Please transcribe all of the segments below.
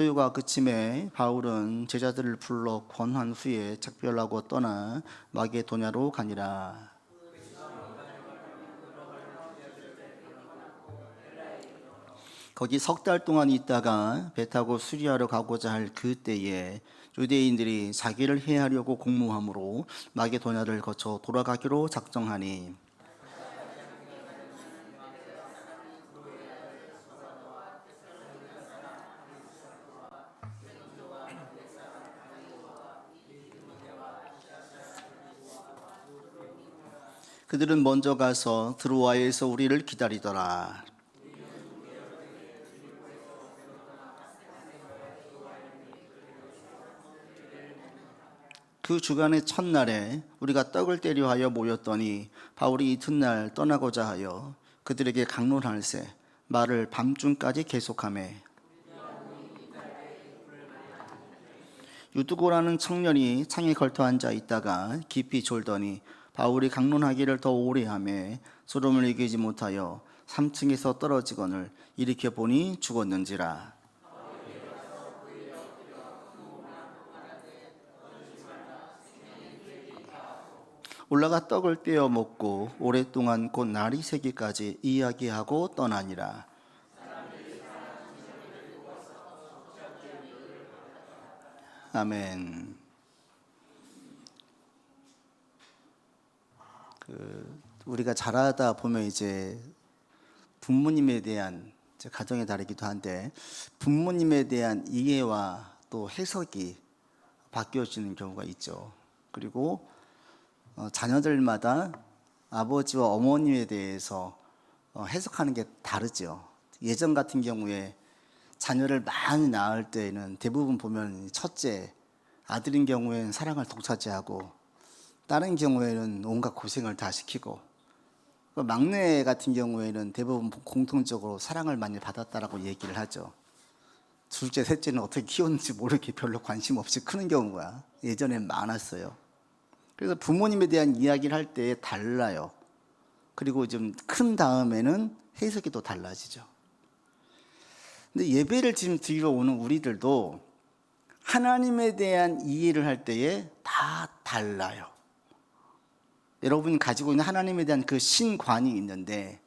소요가 그침에 바울은 제자들을 불러 권한 후에 작별하고 떠나 마게도냐로 가니라. 거기 석 달 동안 있다가 배 타고 수리하러 가고자 할 그때에 유대인들이 자기를 해하려고 공모함으로 마게도냐를 거쳐 돌아가기로 작정하니, 그들은 먼저 가서 드로아에서 우리를 기다리더라. 그 주간의 첫날에 우리가 떡을 떼려 하여 모였더니 바울이 이튿날 떠나고자 하여 그들에게 강론할세 말을 밤중까지 계속하며, 유두고라는 청년이 창에 걸터 앉아 있다가 깊이 졸더니 바울이 강론하기를 더 오래 하며 소름을 이기지 못하여 3층에서 떨어지거늘 일으켜 보니 죽었는지라. 올라가 떡을 떼어 먹고 오랫동안 곧 날이 새기까지 이야기하고 떠나니라. 아멘. 우리가 자라다 보면 이제 부모님에 대한, 가정에 다르기도 한데 부모님에 대한 이해와 또 해석이 바뀌어지는 경우가 있죠. 그리고 자녀들마다 아버지와 어머님에 대해서 해석하는 게 다르죠. 예전 같은 경우에 자녀를 많이 낳을 때에는 대부분 보면 첫째 아들인 경우에는 사랑을 독차지하고 다른 경우에는 온갖 고생을 다 시키고, 막내 같은 경우에는 대부분 공통적으로 사랑을 많이 받았다라고 얘기를 하죠. 둘째, 셋째는 어떻게 키웠는지 모르게 별로 관심 없이 크는 경우가 예전엔 많았어요. 그래서 부모님에 대한 이야기를 할 때 달라요. 그리고 좀 큰 다음에는 해석이 또 달라지죠. 근데 예배를 지금 드리러 오는 우리들도 하나님에 대한 이해를 할 때에 다 달라요. 여러분이 가지고 있는 하나님에 대한 그 신관이 있는데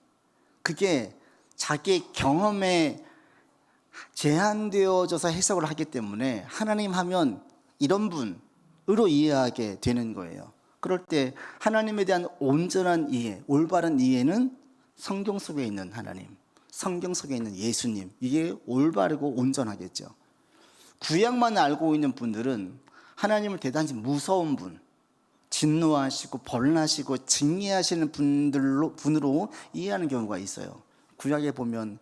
그게 자기 경험에 제한되어져서 해석을 하기 때문에 하나님 하면 이런 분으로 이해하게 되는 거예요. 그럴 때 하나님에 대한 온전한 이해, 올바른 이해는 성경 속에 있는 하나님, 성경 속에 있는 예수님, 이게 올바르고 온전하겠죠. 구약만 알고 있는 분들은 하나님을 대단히 무서운 분, 진노하시고 벌나시고 징계하시는 분으로 이해하는 경우가 있어요. 구약에 보면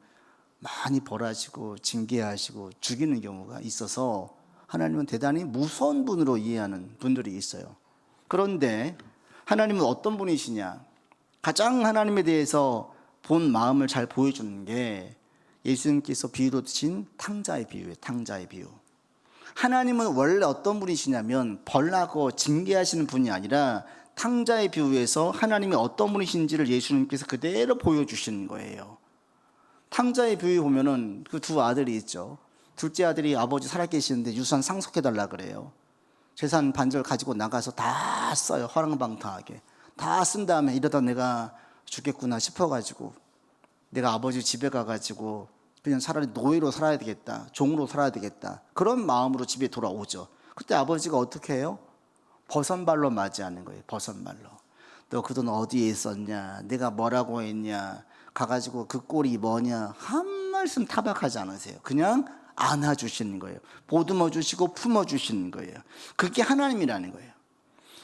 많이 벌하시고 징계하시고 죽이는 경우가 있어서 하나님은 대단히 무서운 분으로 이해하는 분들이 있어요. 그런데 하나님은 어떤 분이시냐? 가장 하나님에 대해서 본 마음을 잘 보여주는 게 예수님께서 비유로 드신 탕자의 비유예요. 탕자의 비유. 하나님은 원래 어떤 분이시냐면 벌나고 징계하시는 분이 아니라 탕자의 비유에서 하나님이 어떤 분이신지를 예수님께서 그대로 보여주시는 거예요. 탕자의 비유 보면은 그 두 아들이 있죠. 둘째 아들이 아버지 살아계시는데 유산 상속해달라 그래요. 재산 반절 가지고 나가서 다 써요. 허랑방탕하게 다 쓴 다음에 이러다 내가 죽겠구나 싶어가지고 내가 아버지 집에 가가지고 그냥 차라리 노예로 살아야 되겠다, 종으로 살아야 되겠다, 그런 마음으로 집에 돌아오죠. 그때 아버지가 어떻게 해요? 버선발로 맞이하는 거예요. 버선발로. 너 그 돈 어디에 있었냐, 내가 뭐라고 했냐, 가가지고 그 꼴이 뭐냐, 한 말씀 타박하지 않으세요. 그냥 안아주시는 거예요. 보듬어 주시고 품어 주시는 거예요. 그게 하나님이라는 거예요.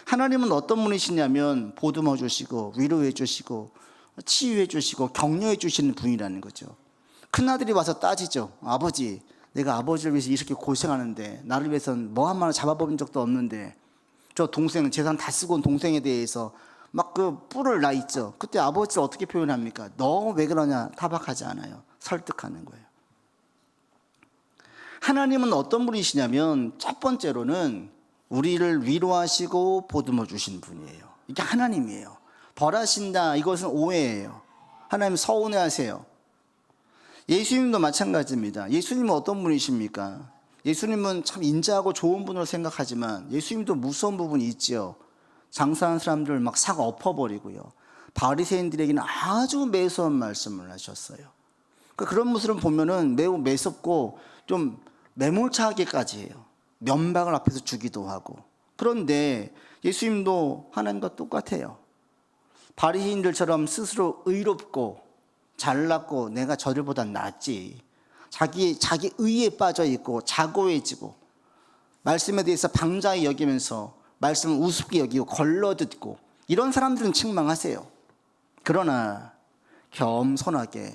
하나님은 어떤 분이시냐면 보듬어 주시고 위로해 주시고 치유해 주시고 격려해 주시는 분이라는 거죠. 큰아들이 와서 따지죠. 아버지, 내가 아버지를 위해서 이렇게 고생하는데 나를 위해서는 뭐 한 마리 잡아본 적도 없는데 저 동생 재산 다 쓰고 온 동생에 대해서 막 그 뿔을 나 있죠. 그때 아버지를 어떻게 표현합니까? 너 왜 그러냐? 타박하지 않아요. 설득하는 거예요. 하나님은 어떤 분이시냐면 첫 번째로는 우리를 위로하시고 보듬어 주신 분이에요. 이게 하나님이에요. 벌하신다, 이것은 오해예요. 하나님 서운해하세요. 예수님도 마찬가지입니다. 예수님은 어떤 분이십니까? 예수님은 참 인자하고 좋은 분으로 생각하지만 예수님도 무서운 부분이 있지요. 장사하는 사람들 막 싹 엎어버리고요. 바리새인들에게는 아주 매서운 말씀을 하셨어요. 그런 모습을 보면은 매우 매섭고 좀 매몰차하게까지 해요. 면박을 앞에서 주기도 하고. 그런데 예수님도 하나님과 똑같아요. 바리새인들처럼 스스로 의롭고 잘났고 내가 저들보다 낫지, 자기 의에 빠져 있고 자고해지고 말씀에 대해서 방자히 여기면서 말씀을 우습게 여기고 걸러듣고 이런 사람들은 책망하세요. 그러나 겸손하게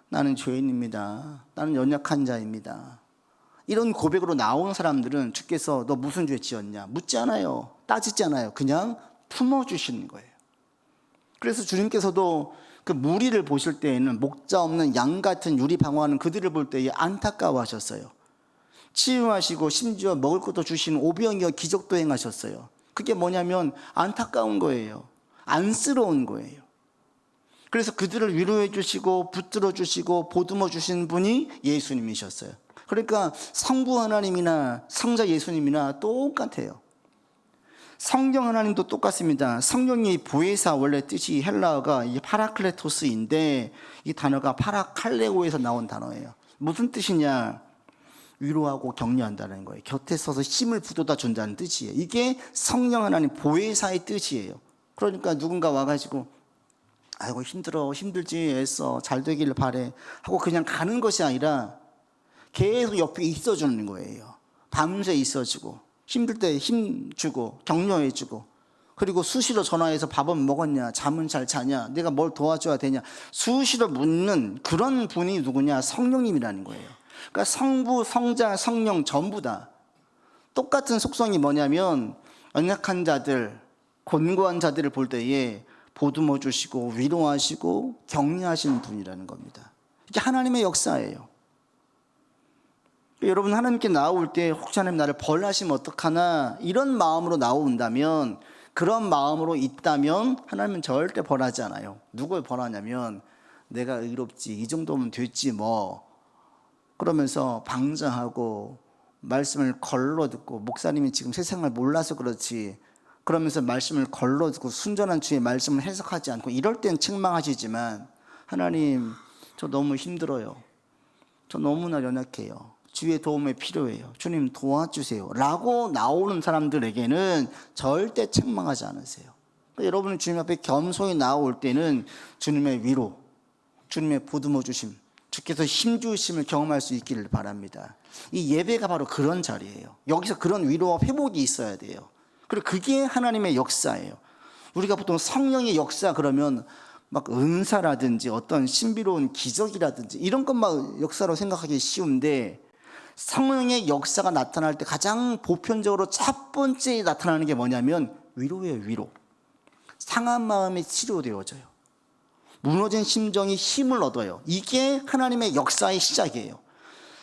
나는 죄인입니다, 나는 연약한 자입니다, 이런 고백으로 나오는 사람들은 주께서 너 무슨 죄 지었냐 묻지 않아요. 따지지 않아요. 그냥 품어주시는 거예요. 그래서 주님께서도 그 무리를 보실 때에는 목자 없는 양 같은 유리 방황하는 그들을 볼 때에 안타까워하셨어요. 치유하시고 심지어 먹을 것도 주시는 오병이어 기적도 행하셨어요. 그게 뭐냐면 안타까운 거예요. 안쓰러운 거예요. 그래서 그들을 위로해 주시고 붙들어 주시고 보듬어 주신 분이 예수님이셨어요. 그러니까 성부 하나님이나 성자 예수님이나 똑같아요. 성령 하나님도 똑같습니다. 성령이 보혜사, 원래 뜻이 헬라어가 이 파라클레토스인데 이 단어가 파라칼레오에서 나온 단어예요. 무슨 뜻이냐? 위로하고 격려한다는 거예요. 곁에 서서 힘을 북돋아 준다는 뜻이에요. 이게 성령 하나님 보혜사의 뜻이에요. 그러니까 누군가 와가지고 아이고 힘들어, 힘들지, 애써, 잘 되기를 바래 하고 그냥 가는 것이 아니라 계속 옆에 있어주는 거예요. 밤새 있어주고 힘들 때 힘주고 격려해주고, 그리고 수시로 전화해서 밥은 먹었냐, 잠은 잘 자냐, 내가 뭘 도와줘야 되냐 수시로 묻는 그런 분이 누구냐? 성령님이라는 거예요. 그러니까 성부, 성자, 성령 전부 다 똑같은 속성이 뭐냐면 연약한 자들, 곤고한 자들을 볼 때에 보듬어 주시고 위로하시고 격려하시는 분이라는 겁니다. 이게 하나님의 역사예요. 여러분, 하나님께 나올 때 혹시 하나님 나를 벌하시면 어떡하나 이런 마음으로 나온다면, 그런 마음으로 있다면 하나님은 절대 벌하지 않아요. 누굴 벌하냐면 내가 의롭지, 이 정도면 됐지 뭐, 그러면서 방장하고 말씀을 걸러 듣고, 목사님이 지금 세상을 몰라서 그렇지 그러면서 말씀을 걸러 듣고 순전한 주의 말씀을 해석하지 않고 이럴 땐 책망하시지만, 하나님 저 너무 힘들어요, 저 너무나 연약해요, 주의 도움이 필요해요, 주님 도와주세요 라고 나오는 사람들에게는 절대 책망하지 않으세요. 그러니까 여러분이 주님 앞에 겸손히 나올 때는 주님의 위로, 주님의 보듬어 주심, 주께서 힘주심을 경험할 수 있기를 바랍니다. 이 예배가 바로 그런 자리예요. 여기서 그런 위로와 회복이 있어야 돼요. 그리고 그게 하나님의 역사예요. 우리가 보통 성령의 역사 그러면 막 은사라든지 어떤 신비로운 기적이라든지 이런 것만 역사로 생각하기 쉬운데, 성령의 역사가 나타날 때 가장 보편적으로 첫 번째 나타나는 게 뭐냐면 위로예요. 위로. 상한 마음이 치료되어져요. 무너진 심정이 힘을 얻어요. 이게 하나님의 역사의 시작이에요.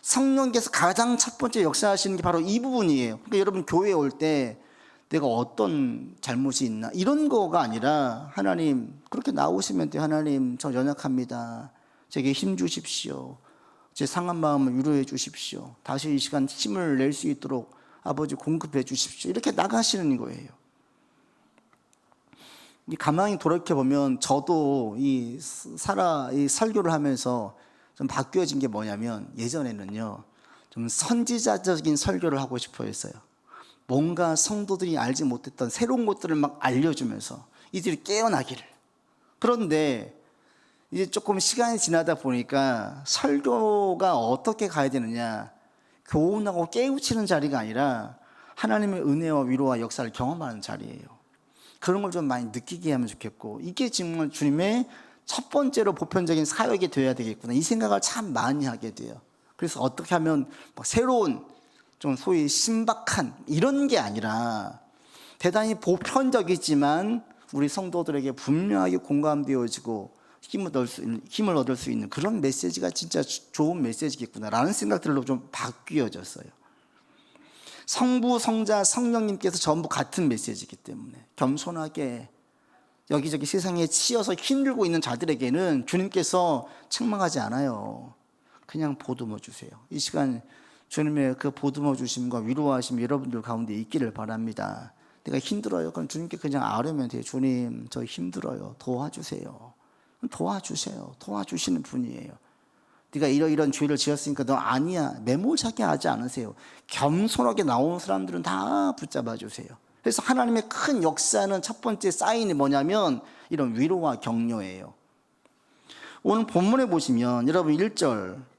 성령께서 가장 첫 번째 역사하시는 게 바로 이 부분이에요. 그러니까 여러분 교회에 올 때 내가 어떤 잘못이 있나 이런 거가 아니라, 하나님 그렇게 나오시면 돼요. 하나님 저 연약합니다, 제게 힘 주십시오, 제 상한 마음을 위로해 주십시오, 다시 이 시간 힘을 낼 수 있도록 아버지 공급해 주십시오, 이렇게 나가시는 거예요. 가만히 돌이켜보면 저도 이 설교를 하면서 좀 바뀌어진 게 뭐냐면, 예전에는요 좀 선지자적인 설교를 하고 싶어 했어요. 뭔가 성도들이 알지 못했던 새로운 것들을 막 알려주면서 이들이 깨어나기를. 그런데 이제 조금 시간이 지나다 보니까 설교가 어떻게 가야 되느냐, 교훈하고 깨우치는 자리가 아니라 하나님의 은혜와 위로와 역사를 경험하는 자리예요. 그런 걸 좀 많이 느끼게 하면 좋겠고, 이게 정말 주님의 첫 번째로 보편적인 사역이 되어야 되겠구나, 이 생각을 참 많이 하게 돼요. 그래서 어떻게 하면 막 새로운 좀 소위 신박한 이런 게 아니라 대단히 보편적이지만 우리 성도들에게 분명하게 공감되어지고 힘을 얻을 수 있는 그런 메시지가 진짜 좋은 메시지겠구나라는 생각들로 좀 바뀌어졌어요. 성부, 성자, 성령님께서 전부 같은 메시지이기 때문에 겸손하게 여기저기 세상에 치여서 힘들고 있는 자들에게는 주님께서 책망하지 않아요. 그냥 보듬어 주세요. 이 시간 주님의 그 보듬어 주심과 위로하심 여러분들 가운데 있기를 바랍니다. 내가 힘들어요. 그럼 주님께 그냥 아뢰면 돼요. 주님, 저 힘들어요. 도와주세요. 도와주세요. 도와주시는 분이에요. 네가 이런 죄를 지었으니까 너 아니야. 매몰차게 하지 않으세요. 겸손하게 나온 사람들은 다 붙잡아 주세요. 그래서 하나님의 큰 역사는 첫 번째 사인이 뭐냐면 이런 위로와 격려예요. 오늘 본문에 보시면 여러분 1절,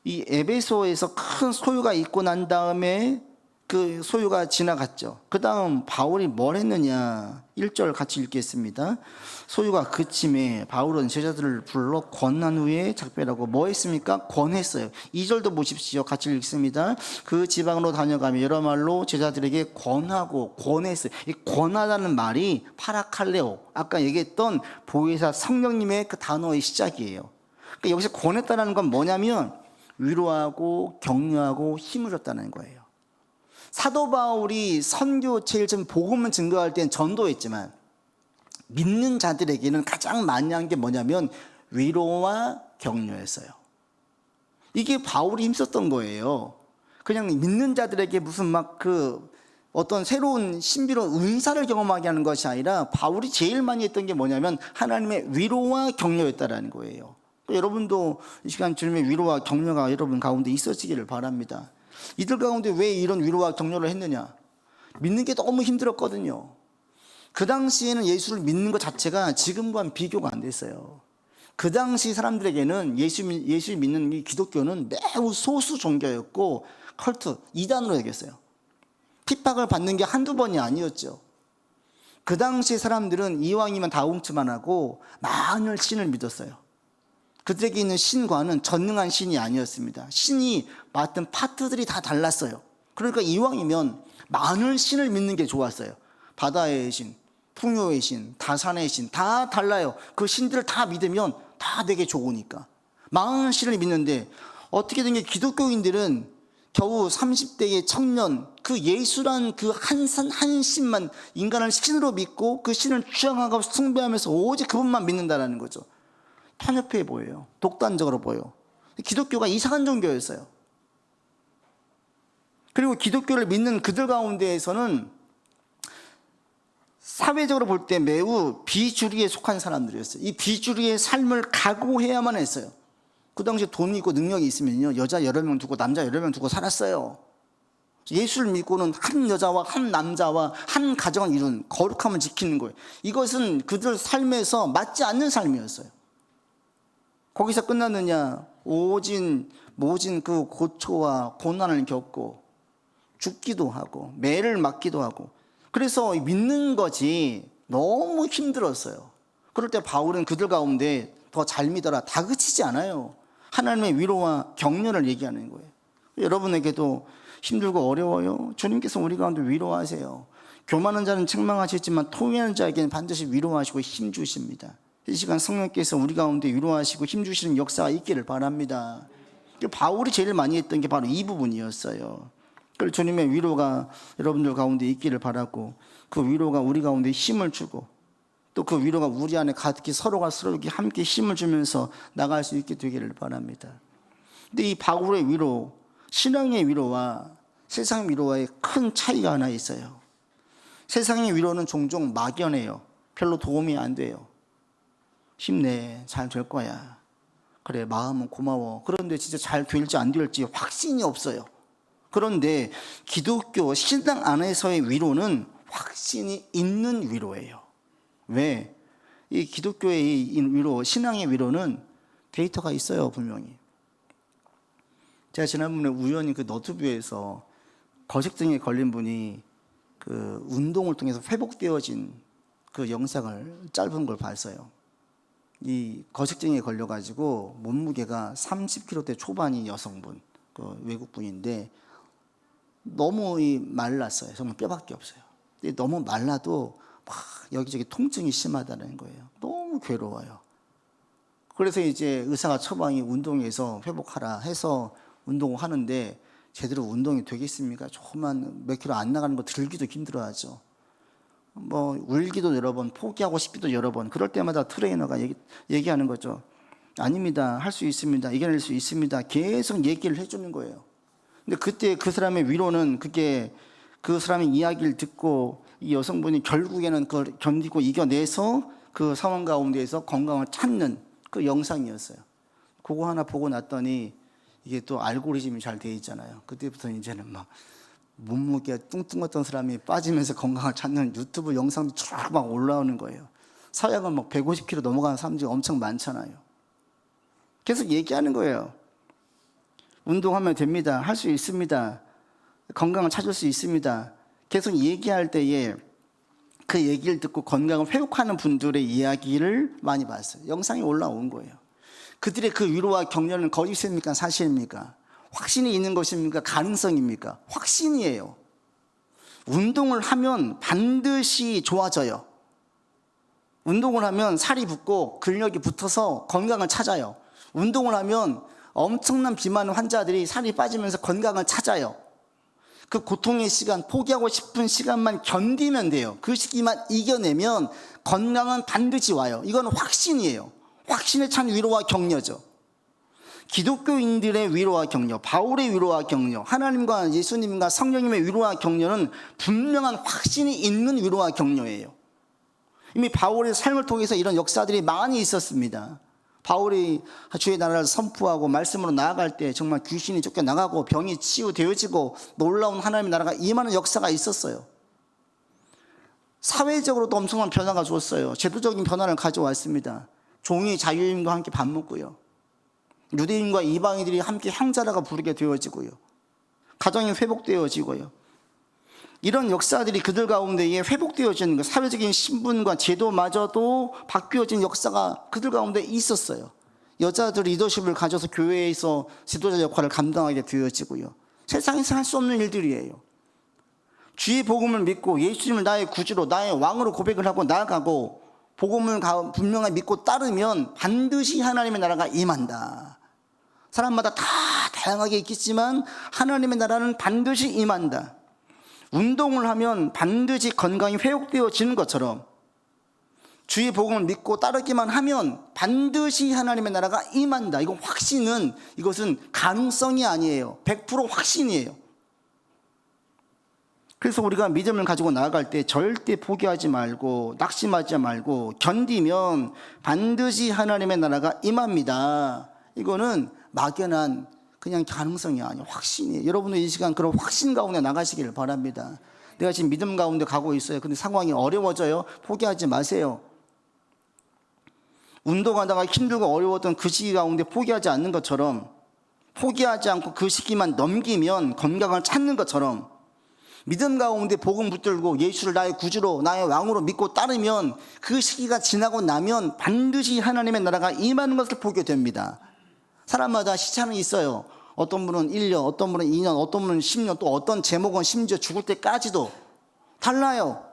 이 에베소에서 큰 소유가 있고 난 다음에 그 소유가 지나갔죠. 그 다음 바울이 뭘 했느냐. 1절 같이 읽겠습니다. 소유가 그침에 바울은 제자들을 불러 권한 후에 작별하고 뭐 했습니까? 권했어요. 2절도 보십시오. 같이 읽습니다. 그 지방으로 다녀가며 여러 말로 제자들에게 권하고 권했어요. 이 권하다는 말이 파라칼레오, 아까 얘기했던 보혜사 성령님의 그 단어의 시작이에요. 그러니까 여기서 권했다는 건 뭐냐면 위로하고 격려하고 힘을 줬다는 거예요. 사도 바울이 선교 제일 좀 복음을 증거할 땐 전도했지만 믿는 자들에게는 가장 많이 한 게 뭐냐면 위로와 격려였어요. 이게 바울이 힘썼던 거예요. 그냥 믿는 자들에게 무슨 막 그 어떤 새로운 신비로운 은사를 경험하게 하는 것이 아니라 바울이 제일 많이 했던 게 뭐냐면 하나님의 위로와 격려였다라는 거예요. 여러분도 이 시간 주님의 위로와 격려가 여러분 가운데 있어지기를 바랍니다. 이들 가운데 왜 이런 위로와 격려를 했느냐? 믿는 게 너무 힘들었거든요. 그 당시에는 예수를 믿는 것 자체가 지금과는 비교가 안 됐어요. 그 당시 사람들에게는 예수 믿는 이 기독교는 매우 소수 종교였고 컬트, 이단으로 여겼어요. 핍박을 받는 게 한두 번이 아니었죠. 그 당시 사람들은 이왕이면 다 웅치만 하고 많은 신을 믿었어요. 그들에게 있는 신과는 전능한 신이 아니었습니다. 신이 맡은 파트들이 다 달랐어요. 그러니까 이왕이면 많은 신을 믿는 게 좋았어요. 바다의 신, 풍요의 신, 다산의 신 다 달라요. 그 신들을 다 믿으면 다 되게 좋으니까 많은 신을 믿는데 어떻게 된 게 기독교인들은 겨우 30대의 청년, 그 예수란 그 한 신만 인간을 신으로 믿고 그 신을 추앙하고 숭배하면서 오직 그분만 믿는다는 거죠. 편협해 보여요. 독단적으로 보여. 기독교가 이상한 종교였어요. 그리고 기독교를 믿는 그들 가운데에서는 사회적으로 볼 때 매우 비주류에 속한 사람들이었어요. 이 비주류의 삶을 각오해야만 했어요. 그 당시에 돈이 있고 능력이 있으면요, 여자 여러 명 두고 남자 여러 명 두고 살았어요. 예수를 믿고는 한 여자와 한 남자와 한 가정을 이룬 거룩함을 지키는 거예요. 이것은 그들 삶에서 맞지 않는 삶이었어요. 거기서 끝났느냐? 모진 그 고초와 고난을 겪고 죽기도 하고 매를 맞기도 하고, 그래서 믿는 것이 너무 힘들었어요. 그럴 때 바울은 그들 가운데 더 잘 믿어라, 다그치지 않아요. 하나님의 위로와 격려를 얘기하는 거예요. 여러분에게도 힘들고 어려워요? 주님께서 우리 가운데 위로하세요. 교만한 자는 책망하시지만 통회하는 자에게는 반드시 위로하시고 힘 주십니다. 이 시간 성령께서 우리 가운데 위로하시고 힘주시는 역사가 있기를 바랍니다. 바울이 제일 많이 했던 게 바로 이 부분이었어요. 그래서 주님의 위로가 여러분들 가운데 있기를 바라고, 그 위로가 우리 가운데 힘을 주고 또 그 위로가 우리 안에 가득히 서로가 서로에게 함께 힘을 주면서 나갈 수 있게 되기를 바랍니다. 근데 이 바울의 위로, 신앙의 위로와 세상 위로와의 큰 차이가 하나 있어요. 세상의 위로는 종종 막연해요. 별로 도움이 안 돼요. 힘내, 잘 될 거야. 그래, 마음은 고마워. 그런데 진짜 잘 될지 안 될지 확신이 없어요. 그런데 기독교 신앙 안에서의 위로는 확신이 있는 위로예요. 왜? 이 기독교의 이 위로, 신앙의 위로는 데이터가 있어요, 분명히. 제가 지난번에 우연히 그 너튜브에서 거식증에 걸린 분이 그 운동을 통해서 회복되어진 그 영상을 짧은 걸 봤어요. 이 거식증에 걸려가지고 몸무게가 30kg대 초반인 여성분, 그 외국분인데 너무 말랐어요. 정말 뼈밖에 없어요. 근데 너무 말라도 막 여기저기 통증이 심하다는 거예요. 너무 괴로워요. 그래서 이제 의사가 처방이 운동해서 회복하라 해서 운동을 하는데 제대로 운동이 되겠습니까? 조금만 몇 킬로 안 나가는 거 들기도 힘들어하죠. 뭐 울기도 여러 번, 포기하고 싶기도 여러 번. 그럴 때마다 트레이너가 얘기하는 거죠. 아닙니다. 할 수 있습니다. 이겨낼 수 있습니다. 계속 얘기를 해주는 거예요. 근데 그때 그 사람의 위로는 그게 그 사람의 이야기를 듣고 이 여성분이 결국에는 그걸 견디고 이겨내서 그 상황 가운데에서 건강을 찾는 그 영상이었어요. 그거 하나 보고 났더니 이게 또 알고리즘이 잘 돼 있잖아요. 그때부터 이제는 막 몸무게 뚱뚱했던 사람이 빠지면서 건강을 찾는 유튜브 영상도 쭉 막 올라오는 거예요. 서양은 막 150kg 넘어가는 사람들이 엄청 많잖아요. 계속 얘기하는 거예요. 운동하면 됩니다. 할 수 있습니다. 건강을 찾을 수 있습니다. 계속 얘기할 때에 그 얘기를 듣고 건강을 회복하는 분들의 이야기를 많이 봤어요. 영상이 올라온 거예요. 그들의 그 위로와 격려는 거짓입니까? 사실입니까? 확신이 있는 것입니까? 가능성입니까? 확신이에요. 운동을 하면 반드시 좋아져요. 운동을 하면 살이 붙고 근력이 붙어서 건강을 찾아요. 운동을 하면 엄청난 비만 환자들이 살이 빠지면서 건강을 찾아요. 그 고통의 시간, 포기하고 싶은 시간만 견디면 돼요. 그 시기만 이겨내면 건강은 반드시 와요. 이건 확신이에요. 확신에 찬 위로와 격려죠. 기독교인들의 위로와 격려, 바울의 위로와 격려, 하나님과 예수님과 성령님의 위로와 격려는 분명한 확신이 있는 위로와 격려예요. 이미 바울의 삶을 통해서 이런 역사들이 많이 있었습니다. 바울이 주의 나라를 선포하고 말씀으로 나아갈 때 정말 귀신이 쫓겨나가고 병이 치유되어지고 놀라운 하나님의 나라가 임하는 역사가 있었어요. 사회적으로도 엄청난 변화가 주었어요. 제도적인 변화를 가져왔습니다. 종이 자유인과 함께 밥 먹고요. 유대인과 이방인들이 함께 형제라고 부르게 되어지고요. 가정이 회복되어지고요. 이런 역사들이 그들 가운데에 회복되어지는 것, 사회적인 신분과 제도마저도 바뀌어진 역사가 그들 가운데 있었어요. 여자들 리더십을 가져서 교회에서 지도자 역할을 감당하게 되어지고요. 세상에서 할 수 없는 일들이에요. 주의 복음을 믿고 예수님을 나의 구주로 나의 왕으로 고백을 하고 나아가고 복음을 분명히 믿고 따르면 반드시 하나님의 나라가 임한다. 사람마다 다 다양하게 있겠지만 하나님의 나라는 반드시 임한다. 운동을 하면 반드시 건강이 회복되어지는 것처럼 주의 복음을 믿고 따르기만 하면 반드시 하나님의 나라가 임한다. 이건 확신은, 이것은 가능성이 아니에요. 100% 확신이에요. 그래서 우리가 믿음을 가지고 나아갈 때 절대 포기하지 말고 낙심하지 말고 견디면 반드시 하나님의 나라가 임합니다. 이거는 막연한 그냥 가능성이 아니에요. 확신이에요. 여러분도 이 시간 그런 확신 가운데 나가시기를 바랍니다. 내가 지금 믿음 가운데 가고 있어요. 근데 상황이 어려워져요. 포기하지 마세요. 운동하다가 힘들고 어려웠던 그 시기 가운데 포기하지 않는 것처럼, 포기하지 않고 그 시기만 넘기면 건강을 찾는 것처럼, 믿음 가운데 복음 붙들고 예수를 나의 구주로 나의 왕으로 믿고 따르면 그 시기가 지나고 나면 반드시 하나님의 나라가 임하는 것을 보게 됩니다. 사람마다 시차는 있어요. 어떤 분은 1년, 어떤 분은 2년, 어떤 분은 10년, 또 어떤 제목은 심지어 죽을 때까지도 달라요.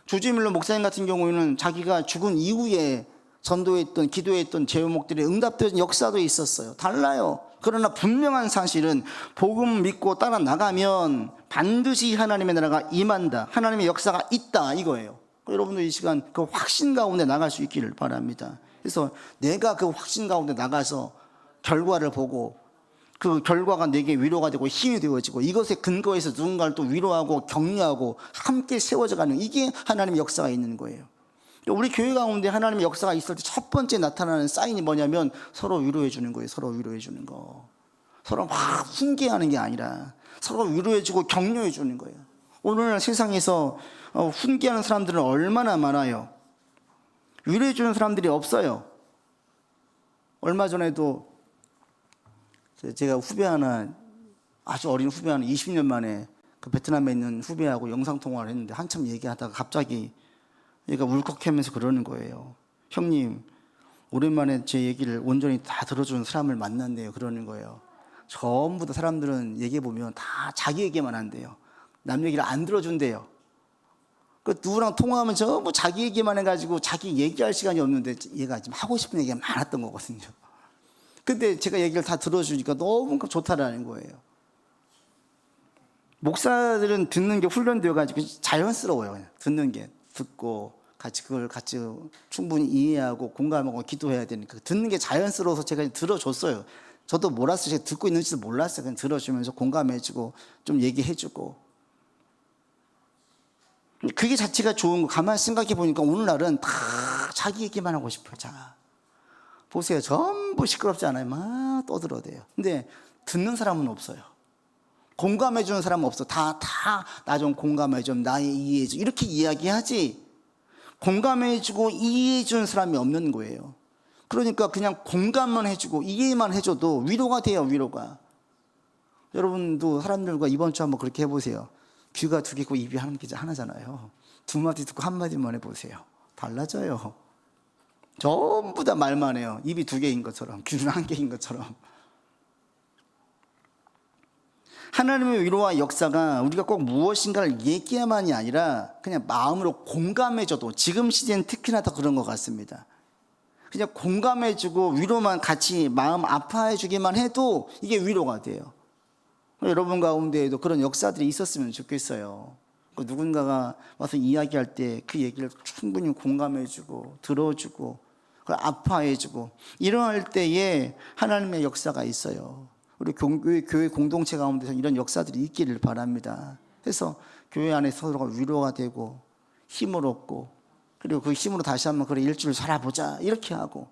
조지밀러 목사님 같은 경우에는 자기가 죽은 이후에 전도했던, 기도했던 제목들이 응답되는 역사도 있었어요. 달라요. 그러나 분명한 사실은 복음 믿고 따라 나가면 반드시 하나님의 나라가 임한다. 하나님의 역사가 있다. 이거예요. 여러분들 이 시간 그 확신 가운데 나갈 수 있기를 바랍니다. 그래서 내가 그 확신 가운데 나가서 결과를 보고 그 결과가 내게 위로가 되고 힘이 되어지고 이것에 근거해서 누군가를 또 위로하고 격려하고 함께 세워져가는, 이게 하나님의 역사가 있는 거예요. 우리 교회 가운데 하나님의 역사가 있을 때 첫 번째 나타나는 사인이 뭐냐면 서로 위로해 주는 거예요. 서로 위로해 주는 거. 서로 막 훈계하는 게 아니라 서로 위로해 주고 격려해 주는 거예요. 오늘 세상에서 훈계하는 사람들은 얼마나 많아요. 위로해 주는 사람들이 없어요. 얼마 전에도 제가 후배 하나, 아주 어린 후배 하나 20년 만에 그 베트남에 있는 후배하고 영상통화를 했는데 한참 얘기하다가 갑자기 얘가 울컥하면서 그러는 거예요. 형님, 오랜만에 제 얘기를 온전히 다 들어주는 사람을 만났네요. 그러는 거예요. 전부 다 사람들은 얘기해보면 다 자기 얘기만 한대요. 남 얘기를 안 들어준대요. 그 누구랑 통화하면 전부 자기 얘기만 해가지고 자기 얘기할 시간이 없는데 얘가 지금 하고 싶은 얘기가 많았던 거거든요. 근데 제가 얘기를 다 들어주니까 너무 좋다라는 거예요. 목사들은 듣는 게 훈련되어가지고 자연스러워요. 듣는 게. 듣고 그걸 같이 충분히 이해하고 공감하고 기도해야 되니까 듣는 게 자연스러워서 제가 들어줬어요. 저도 몰랐어요. 제가 듣고 있는지도 몰랐어요. 그냥 들어주면서 공감해주고 좀 얘기해주고. 그게 자체가 좋은 거. 가만히 생각해 보니까 오늘날은 다 자기 얘기만 하고 싶어요. 자, 보세요. 전부 시끄럽지 않아요. 막 떠들어대요. 근데 듣는 사람은 없어요. 공감해 주는 사람은 없어. 다 나 좀 공감해 좀, 나 이해해 줘, 이렇게 이야기하지 공감해 주고 이해해 주는 사람이 없는 거예요. 그러니까 그냥 공감만 해주고 이해만 해줘도 위로가 돼요. 위로가. 여러분도 사람들과 이번 주 한번 그렇게 해보세요. 귀가 두 개고 입이 하나잖아요. 두 마디 듣고 한 마디만 해보세요. 달라져요. 전부 다 말만 해요. 입이 두 개인 것처럼, 귀는 한 개인 것처럼. 하나님의 위로와 역사가 우리가 꼭 무엇인가를 얘기야만이 아니라 그냥 마음으로 공감해줘도, 지금 시대는 특히나 더 그런 것 같습니다. 그냥 공감해주고 위로만 같이 마음 아파해주기만 해도 이게 위로가 돼요. 여러분 가운데에도 그런 역사들이 있었으면 좋겠어요. 누군가가 와서 이야기할 때 그 얘기를 충분히 공감해주고 들어주고 그걸 아파해주고, 이럴 때에 하나님의 역사가 있어요. 우리 교회 공동체 가운데서 이런 역사들이 있기를 바랍니다. 그래서 교회 안에 서로가 위로가 되고 힘을 얻고, 그리고 그 힘으로 다시 한번 그래 일주일 살아보자 이렇게 하고,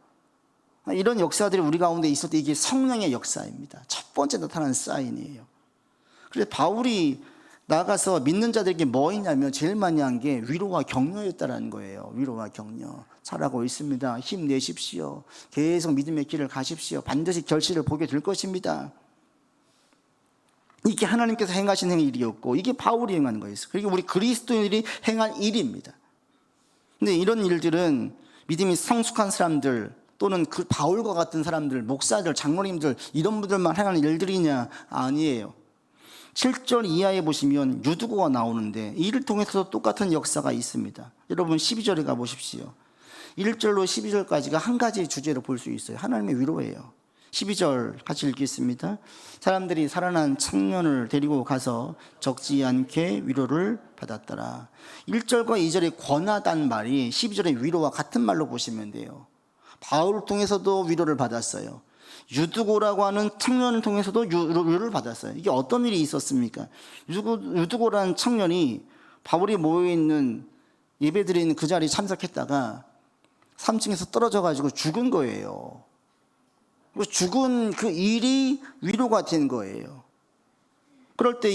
이런 역사들이 우리 가운데 있을 때 이게 성령의 역사입니다. 첫 번째 나타나는 사인이에요. 그래서 바울이 나가서 믿는 자들에게 뭐 했냐면 제일 많이 한 게 위로와 격려였다는 거예요. 위로와 격려. 잘하고 있습니다. 힘내십시오. 계속 믿음의 길을 가십시오. 반드시 결실을 보게 될 것입니다. 이게 하나님께서 행하신 일이었고, 이게 바울이 행한 거였어요. 그리고 우리 그리스도인들이 행한 일입니다. 근데 이런 일들은 믿음이 성숙한 사람들 또는 그 바울과 같은 사람들, 목사들, 장로님들, 이런 분들만 하는 일들이냐? 아니에요. 7절 이하에 보시면 유두고가 나오는데 이를 통해서 똑같은 역사가 있습니다. 여러분 12절에 가보십시오. 1절로 12절까지가 한 가지 주제로 볼 수 있어요. 하나님의 위로예요. 12절 같이 읽겠습니다. 사람들이 살아난 청년을 데리고 가서 적지 않게 위로를 받았더라. 1절과 2절에 권하다는 말이 12절의 위로와 같은 말로 보시면 돼요. 바울을 통해서도 위로를 받았어요. 유두고라고 하는 청년을 통해서도 위로를 받았어요. 이게 어떤 일이 있었습니까? 유두고라는 청년이 바울이 모여있는 예배드리는 그 자리에 참석했다가 3층에서 떨어져 가지고 죽은 거예요. 죽은 그 일이 위로가 된 거예요. 그럴 때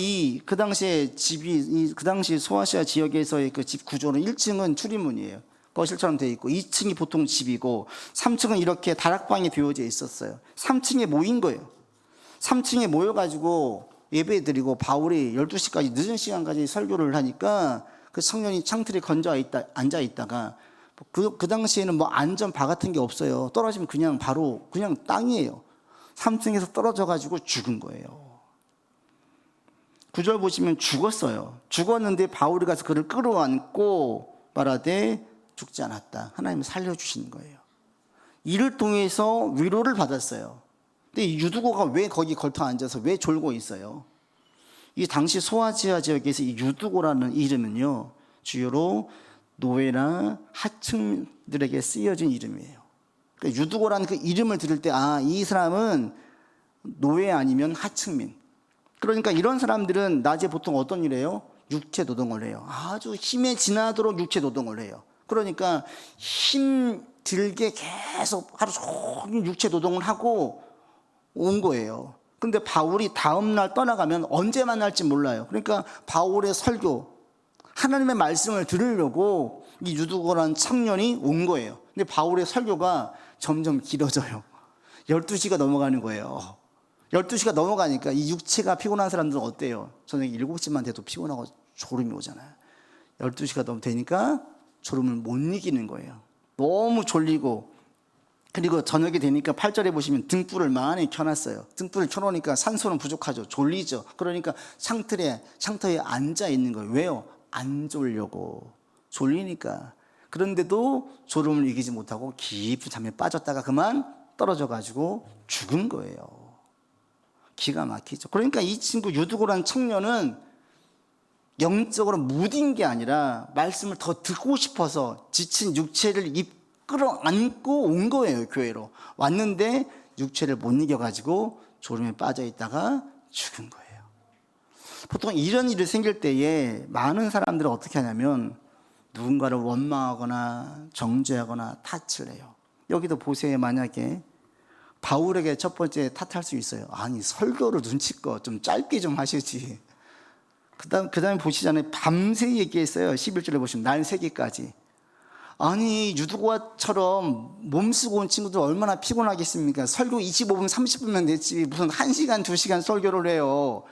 그 당시에 집이, 그 당시 소아시아 지역에서의 그 집 구조는 1층은 출입문이에요. 거실처럼 되어 있고 2층이 보통 집이고 3층은 이렇게 다락방이 되어져 있었어요. 3층에 모인 거예요. 3층에 모여가지고 예배 드리고 바울이 12시까지 늦은 시간까지 설교를 하니까 그 청년이 창틀에 앉아 있다가 그 당시에는 뭐 안전바 같은 게 없어요. 떨어지면 그냥 바로 그냥 땅이에요. 3층에서 떨어져가지고 죽은 거예요. 9절 보시면 죽었어요. 죽었는데 바울이 가서 그를 끌어안고 말하되 죽지 않았다. 하나님이 살려주신 거예요. 이를 통해서 위로를 받았어요. 근데 유두고가 왜 거기 걸터 앉아서 왜 졸고 있어요? 이 당시 소아시아 지역에서 이 유두고라는 이름은요, 주요로 노예나 하층들에게 쓰여진 이름이에요. 그러니까 유두고라는 그 이름을 들을 때, 이 사람은 노예 아니면 하층민. 그러니까 이런 사람들은 낮에 보통 어떤 일을 해요? 육체 노동을 해요. 아주 힘에 지나도록 육체 노동을 해요. 그러니까 힘들게 계속 하루 종일 육체 노동을 하고 온 거예요. 근데 바울이 다음날 떠나가면 언제 만날지 몰라요. 그러니까 바울의 설교, 하나님의 말씀을 들으려고 이 유두고라는 청년이 온 거예요. 근데 바울의 설교가 점점 길어져요. 12시가 넘어가는 거예요. 12시가 넘어가니까 이 육체가 피곤한 사람들은 어때요? 저녁 7시만 돼도 피곤하고 졸음이 오잖아요. 12시가 넘어 되니까 졸음을 못 이기는 거예요. 너무 졸리고, 그리고 저녁이 되니까 8절에 보시면 등불을 많이 켜놨어요. 등불을 켜놓으니까 산소는 부족하죠. 졸리죠. 그러니까 창터에 앉아 있는 거예요. 왜요? 안 졸려고. 졸리니까. 그런데도 졸음을 이기지 못하고 깊은 잠에 빠졌다가 그만 떨어져 가지고 죽은 거예요. 기가 막히죠. 그러니까 이 친구 유두고라는 청년은 영적으로 무딘 게 아니라 말씀을 더 듣고 싶어서 지친 육체를 이끌어 안고 온 거예요. 교회로 왔는데 육체를 못 이겨가지고 졸음에 빠져 있다가 죽은 거예요. 보통 이런 일이 생길 때에 많은 사람들은 어떻게 하냐면 누군가를 원망하거나 정죄하거나 탓을 해요. 여기도 보세요. 만약에 바울에게 첫 번째 탓할 수 있어요. 아니, 설교를 눈치껏 좀 짧게 좀 하시지. 그 다음에 보시잖아요. 밤새 얘기했어요. 11절에 보시면 날 새기까지. 아니, 유두과처럼 몸쓰고 온 친구들 얼마나 피곤하겠습니까? 설교 25분 30분면 됐지 무슨 1시간 2시간 설교를 해요.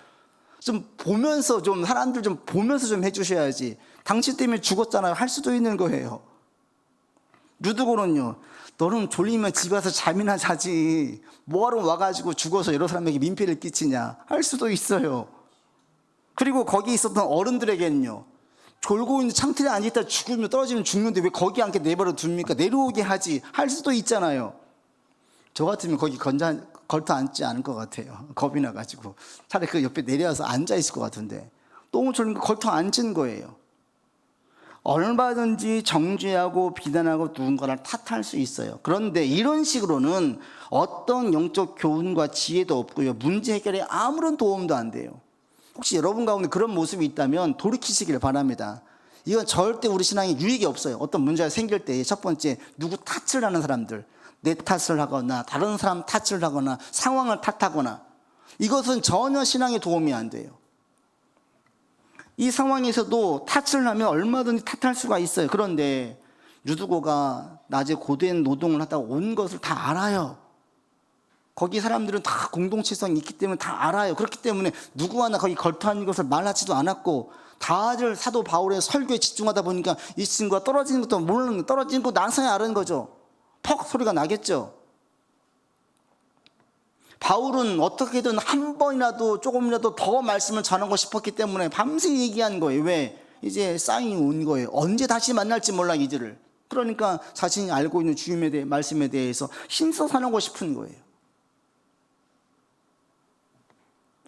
좀 보면서 좀 사람들 좀 보면서 좀 해주셔야지. 당신 때문에 죽었잖아요 할 수도 있는 거예요. 유두고는요, 너는 졸리면 집에 와서 잠이나 자지 뭐하러 와가지고 죽어서 여러 사람에게 민폐를 끼치냐 할 수도 있어요. 그리고 거기 있었던 어른들에게는요, 졸고 있는 창틀에 앉아있다 죽으면 떨어지면 죽는데 왜 거기 앉게 내버려 둡니까? 내려오게 하지 할 수도 있잖아요. 저 같으면 거기 걸터 앉지 않을 것 같아요. 겁이 나가지고 차라리 그 옆에 내려와서 앉아있을 것 같은데 너무 졸리니까 걸터 앉은 거예요. 얼마든지 정죄하고 비난하고 누군가를 탓할 수 있어요. 그런데 이런 식으로는 어떤 영적 교훈과 지혜도 없고요, 문제 해결에 아무런 도움도 안 돼요. 혹시 여러분 가운데 그런 모습이 있다면 돌이키시길 바랍니다. 이건 절대 우리 신앙에 유익이 없어요. 어떤 문제가 생길 때 첫 번째, 누구 탓을 하는 사람들, 내 탓을 하거나 다른 사람 탓을 하거나 상황을 탓하거나, 이것은 전혀 신앙에 도움이 안 돼요. 이 상황에서도 탓을 하면 얼마든지 탓할 수가 있어요. 그런데 유두고가 낮에 고된 노동을 하다가 온 것을 다 알아요. 거기 사람들은 다 공동체성이 있기 때문에 다 알아요. 그렇기 때문에 누구 하나 거기 걸터앉은 것을 말하지도 않았고, 다들 사도 바울의 설교에 집중하다 보니까 이 친구가 떨어지는 것도 모르는, 떨어지는 거 나서야 아는 거죠. 퍽 소리가 나겠죠. 바울은 어떻게든 한 번이라도 조금이라도 더 말씀을 전하고 싶었기 때문에 밤새 얘기한 거예요. 왜? 이제 사인이 온 거예요. 언제 다시 만날지 몰라 이들을. 그러니까 자신이 알고 있는 주님에 대해, 말씀에 대해서 힘써 전하고 싶은 거예요.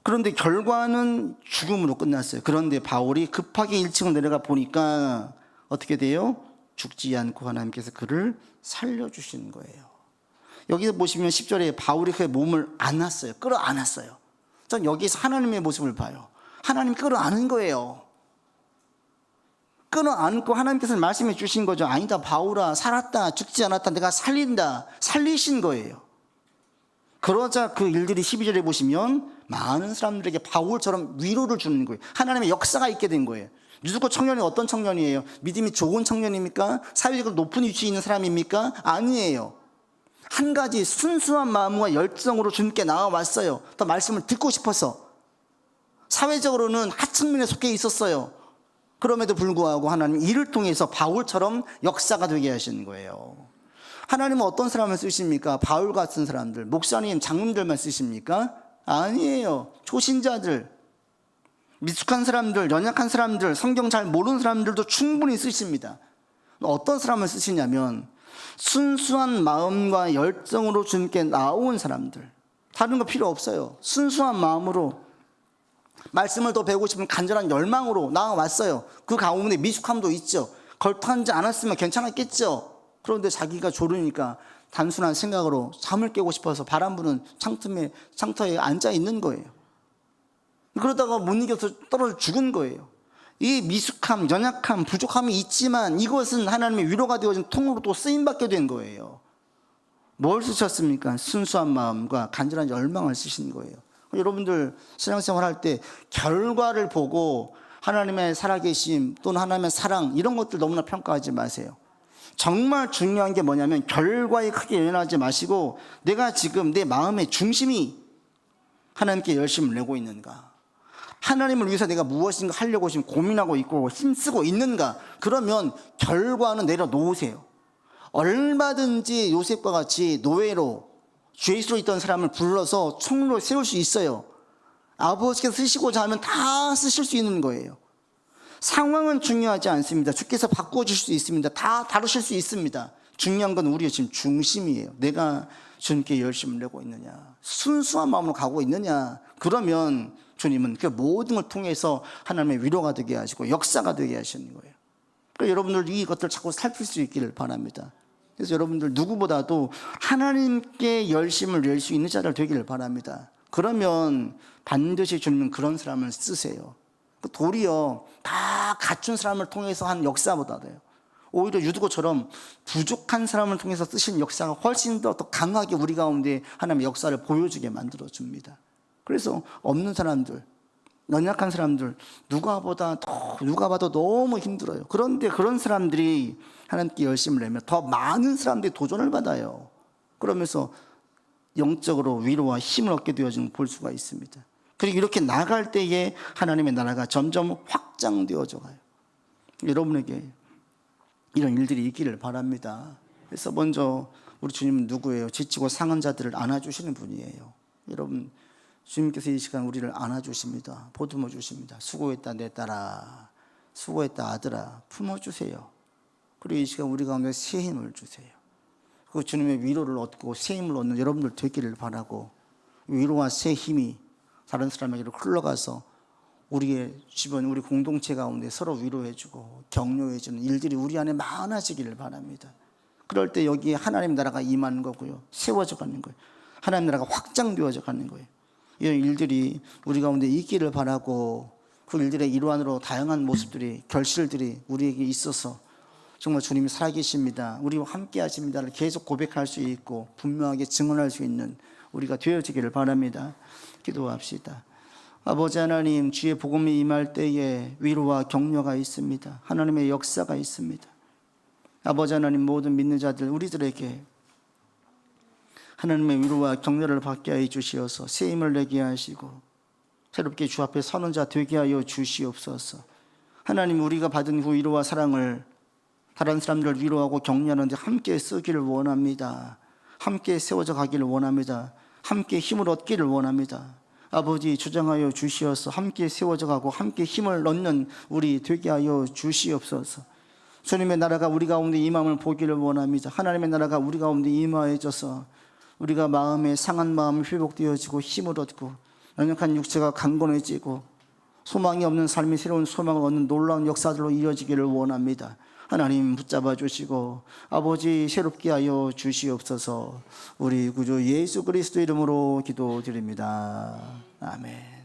그런데 결과는 죽음으로 끝났어요. 그런데 바울이 급하게 1층을 내려가 보니까 어떻게 돼요? 죽지 않고 하나님께서 그를 살려주시는 거예요. 여기서 보시면 10절에 바울이 그의 몸을 안았어요. 끌어안았어요. 전 여기서 하나님의 모습을 봐요. 하나님 끌어안은 거예요. 끌어안고 하나님께서 말씀해 주신 거죠. 아니다, 바울아, 살았다, 죽지 않았다, 내가 살린다, 살리신 거예요. 그러자 그 일들이 12절에 보시면 많은 사람들에게 바울처럼 위로를 주는 거예요. 하나님의 역사가 있게 된 거예요. 유두고 청년이 어떤 청년이에요? 믿음이 좋은 청년입니까? 사회적으로 높은 위치에 있는 사람입니까? 아니에요. 한 가지 순수한 마음과 열정으로 주님께 나와왔어요. 더 말씀을 듣고 싶어서. 사회적으로는 하층민에 속해 있었어요. 그럼에도 불구하고 하나님 이를 통해서 바울처럼 역사가 되게 하시는 거예요. 하나님은 어떤 사람을 쓰십니까? 바울 같은 사람들, 목사님, 장로님들만 쓰십니까? 아니에요. 초신자들, 미숙한 사람들, 연약한 사람들, 성경 잘 모르는 사람들도 충분히 쓰십니다. 어떤 사람을 쓰시냐면 순수한 마음과 열정으로 주님께 나온 사람들, 다른 거 필요 없어요. 순수한 마음으로 말씀을 더 배우고 싶은 간절한 열망으로 나와왔어요. 그 가운데 미숙함도 있죠. 걸터앉지 않았으면 괜찮았겠죠. 그런데 자기가 졸으니까 단순한 생각으로 잠을 깨고 싶어서 바람 부는 창터에 앉아 있는 거예요. 그러다가 못 이겨서 떨어져 죽은 거예요. 이 미숙함, 연약함, 부족함이 있지만 이것은 하나님의 위로가 되어진 통으로 또 쓰임받게 된 거예요. 뭘 쓰셨습니까? 순수한 마음과 간절한 열망을 쓰신 거예요. 여러분들 신앙생활 할 때 결과를 보고 하나님의 살아계심 또는 하나님의 사랑 이런 것들 너무나 평가하지 마세요. 정말 중요한 게 뭐냐면 결과에 크게 연연하지 마시고 내가 지금 내 마음의 중심이 하나님께 열심을 내고 있는가, 하나님을 위해서 내가 무엇인가 하려고 지금 고민하고 있고 힘쓰고 있는가, 그러면 결과는 내려놓으세요. 얼마든지 요셉과 같이 노예로 죄수로 있던 사람을 불러서 총리로 세울 수 있어요. 아버지께서 쓰시고자 하면 다 쓰실 수 있는 거예요. 상황은 중요하지 않습니다. 주께서 바꿔주실 수 있습니다. 다 다루실 수 있습니다. 중요한 건 우리의 지금 중심이에요. 내가 주님께 열심을 내고 있느냐, 순수한 마음으로 가고 있느냐, 그러면 주님은 그 모든 걸 통해서 하나님의 위로가 되게 하시고 역사가 되게 하시는 거예요. 그러니까 여러분들 이것들 자꾸 살필 수 있기를 바랍니다. 그래서 여러분들 누구보다도 하나님께 열심을 낼 수 있는 자들 되기를 바랍니다. 그러면 반드시 주님은 그런 사람을 쓰세요. 도리어 다 갖춘 사람을 통해서 한 역사보다도요, 오히려 유두고처럼 부족한 사람을 통해서 쓰신 역사가 훨씬 더 강하게 우리 가운데 하나님의 역사를 보여주게 만들어줍니다. 그래서 없는 사람들, 연약한 사람들, 누가 봐도 너무 힘들어요. 그런데 그런 사람들이 하나님께 열심을 내면 더 많은 사람들이 도전을 받아요. 그러면서 영적으로 위로와 힘을 얻게 되어지는 걸 볼 수가 있습니다. 그리고 이렇게 나갈 때에 하나님의 나라가 점점 확장되어져 가요. 여러분에게 이런 일들이 있기를 바랍니다. 그래서 먼저 우리 주님은 누구예요? 지치고 상한 자들을 안아주시는 분이에요. 여러분, 주님께서 이 시간 우리를 안아주십니다. 보듬어 주십니다. 수고했다 내 딸아, 수고했다 아들아, 품어주세요. 그리고 이 시간 우리 가운데 새 힘을 주세요. 그 주님의 위로를 얻고 새 힘을 얻는 여러분들 되기를 바라고, 위로와 새 힘이 다른 사람에게로 흘러가서 우리의 주변, 우리 공동체 가운데 서로 위로해주고 격려해주는 일들이 우리 안에 많아지기를 바랍니다. 그럴 때 여기에 하나님 나라가 임하는 거고요, 세워져 가는 거예요. 하나님 나라가 확장되어져 가는 거예요. 이런 일들이 우리 가운데 있기를 바라고, 그 일들의 일환으로 다양한 모습들이, 결실들이 우리에게 있어서 정말 주님이 살아계십니다, 우리와 함께 하십니다를 계속 고백할 수 있고 분명하게 증언할 수 있는 우리가 되어지기를 바랍니다. 기도합시다. 아버지 하나님, 주의 복음이 임할 때에 위로와 격려가 있습니다. 하나님의 역사가 있습니다. 아버지 하나님, 모든 믿는 자들 우리들에게 하나님의 위로와 격려를 받게 하여 주시어서 새 힘을 내게 하시고 새롭게 주 앞에 서는 자 되게 하여 주시옵소서. 하나님, 우리가 받은 그 위로와 사랑을 다른 사람들을 위로하고 격려하는 데 함께 쓰기를 원합니다. 함께 세워져 가기를 원합니다. 함께 힘을 얻기를 원합니다. 아버지, 주장하여 주시어서 함께 세워져 가고 함께 힘을 얻는 우리 되게 하여 주시옵소서. 주님의 나라가 우리 가운데 임함을 보기를 원합니다. 하나님의 나라가 우리 가운데 임하여져서 우리가 마음에 상한 마음이 회복되어지고 힘을 얻고 연약한 육체가 강건해지고 소망이 없는 삶이 새로운 소망을 얻는 놀라운 역사들로 이어지기를 원합니다. 하나님, 붙잡아 주시고 아버지, 새롭게 하여 주시옵소서. 우리 구주 예수 그리스도 이름으로 기도드립니다. 아멘.